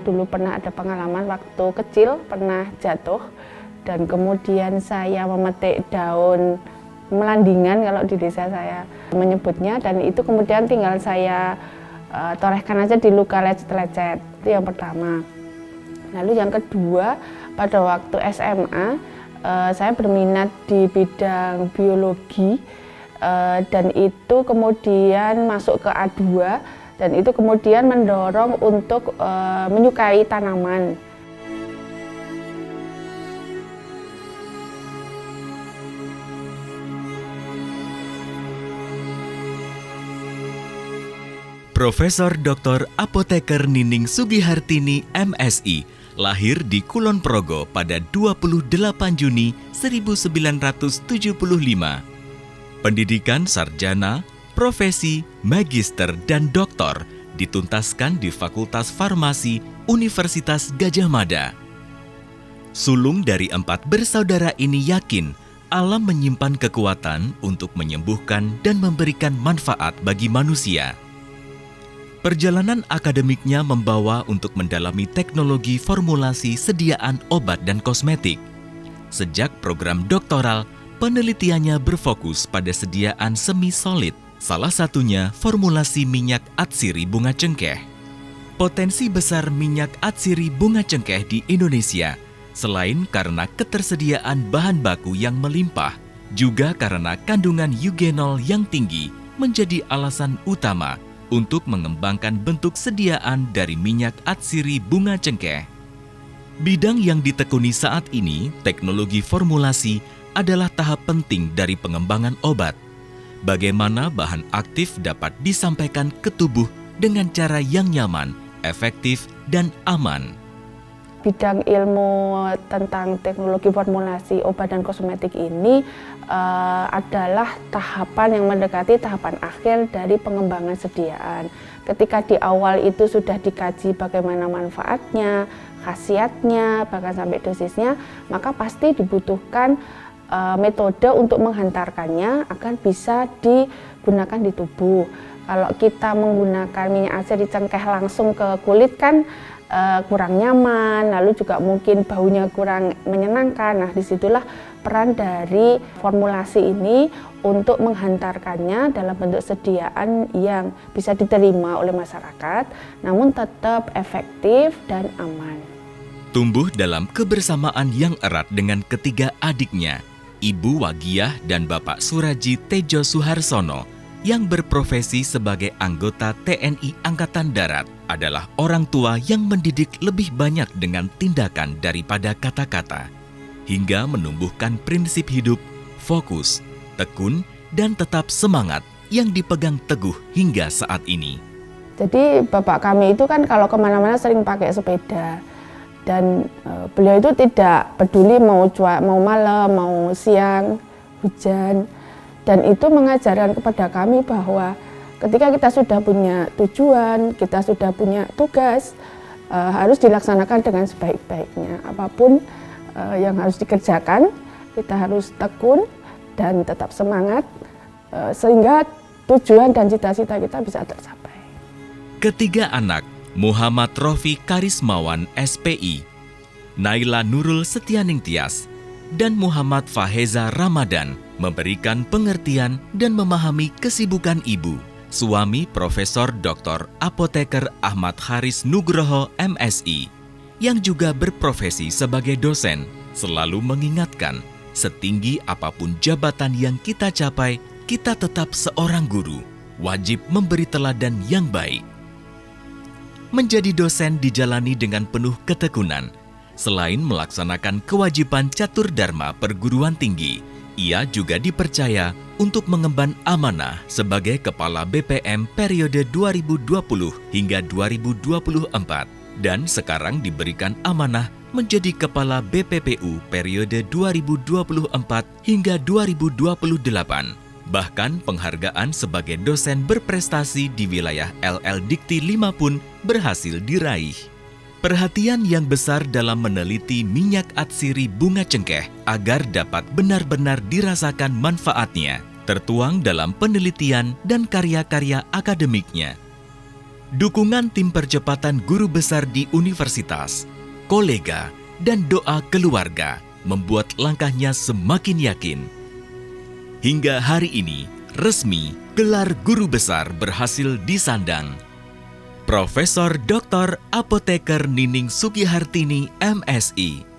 dulu pernah ada pengalaman waktu kecil, pernah jatuh. Dan kemudian saya memetik daun melandingan kalau di desa saya menyebutnya. Dan itu kemudian tinggal saya torehkan aja di luka lecet-lecet. Itu yang pertama. Lalu yang kedua, pada waktu SMA, saya berminat di bidang biologi. Dan itu kemudian masuk ke A2. Dan itu kemudian mendorong untuk menyukai tanaman. Profesor Dr. Apoteker Nining Sugihartini MSI lahir di Kulon Progo pada 28 Juni 1975. Pendidikan sarjana, profesi, magister, dan doktor dituntaskan di Fakultas Farmasi Universitas Gadjah Mada. Sulung dari 4 bersaudara ini yakin alam menyimpan kekuatan untuk menyembuhkan dan memberikan manfaat bagi manusia. Perjalanan akademiknya membawa untuk mendalami teknologi formulasi sediaan obat dan kosmetik. Sejak program doktoral, penelitiannya berfokus pada sediaan semi-solid, salah satunya formulasi minyak atsiri bunga cengkeh. Potensi besar minyak atsiri bunga cengkeh di Indonesia, selain karena ketersediaan bahan baku yang melimpah, juga karena kandungan eugenol yang tinggi, menjadi alasan utama untuk mengembangkan bentuk sediaan dari minyak atsiri bunga cengkeh. Bidang yang ditekuni saat ini, teknologi formulasi, adalah tahap penting dari pengembangan obat. Bagaimana bahan aktif dapat disampaikan ke tubuh dengan cara yang nyaman, efektif, dan aman. Bidang ilmu tentang teknologi formulasi obat dan kosmetik ini adalah tahapan yang mendekati tahapan akhir dari pengembangan sediaan. Ketika di awal itu sudah dikaji bagaimana manfaatnya, khasiatnya, bahkan sampai dosisnya, maka pasti dibutuhkan metode untuk menghantarkannya agar bisa digunakan di tubuh. Kalau kita menggunakan minyak atsiri cengkeh langsung ke kulit kan kurang nyaman, lalu juga mungkin baunya kurang menyenangkan. Nah, disitulah peran dari formulasi ini untuk menghantarkannya dalam bentuk sediaan yang bisa diterima oleh masyarakat, namun tetap efektif dan aman. Tumbuh dalam kebersamaan yang erat dengan ketiga adiknya, Ibu Wagiah dan Bapak Suraji Tejo Suharsono, yang berprofesi sebagai anggota TNI Angkatan Darat, adalah orang tua yang mendidik lebih banyak dengan tindakan daripada kata-kata, hingga menumbuhkan prinsip hidup, fokus, tekun, dan tetap semangat yang dipegang teguh hingga saat ini. Jadi bapak kami itu kan kalau kemana-mana sering pakai sepeda, dan beliau itu tidak peduli mau malam, mau siang, hujan. Dan itu mengajarkan kepada kami bahwa ketika kita sudah punya tujuan, kita sudah punya tugas, harus dilaksanakan dengan sebaik-baiknya. Apapun yang harus dikerjakan, kita harus tekun dan tetap semangat, sehingga tujuan dan cita-cita kita bisa tercapai. Ketiga anak, Muhammad Rofi Karismawan SPI, Naila Nurul Setianing Tias, dan Muhammad Faheza Ramadan memberikan pengertian dan memahami kesibukan ibu, suami Profesor Dr. Apoteker Ahmad Haris Nugroho MSI, yang juga berprofesi sebagai dosen, selalu mengingatkan, setinggi apapun jabatan yang kita capai, kita tetap seorang guru, wajib memberi teladan yang baik. Menjadi dosen dijalani dengan penuh ketekunan. Selain melaksanakan kewajiban catur dharma perguruan tinggi, ia juga dipercaya untuk mengemban amanah sebagai Kepala BPM periode 2020 hingga 2024 dan sekarang diberikan amanah menjadi Kepala BPPU periode 2024 hingga 2028. Bahkan penghargaan sebagai dosen berprestasi di wilayah LL Dikti 5 pun berhasil diraih. Perhatian yang besar dalam meneliti minyak atsiri bunga cengkeh agar dapat benar-benar dirasakan manfaatnya, tertuang dalam penelitian dan karya-karya akademiknya. Dukungan tim percepatan guru besar di universitas, kolega, dan doa keluarga membuat langkahnya semakin yakin. Hingga hari ini, resmi gelar guru besar berhasil disandang. Profesor Dr. Apoteker Nining Sugihartini, MSI,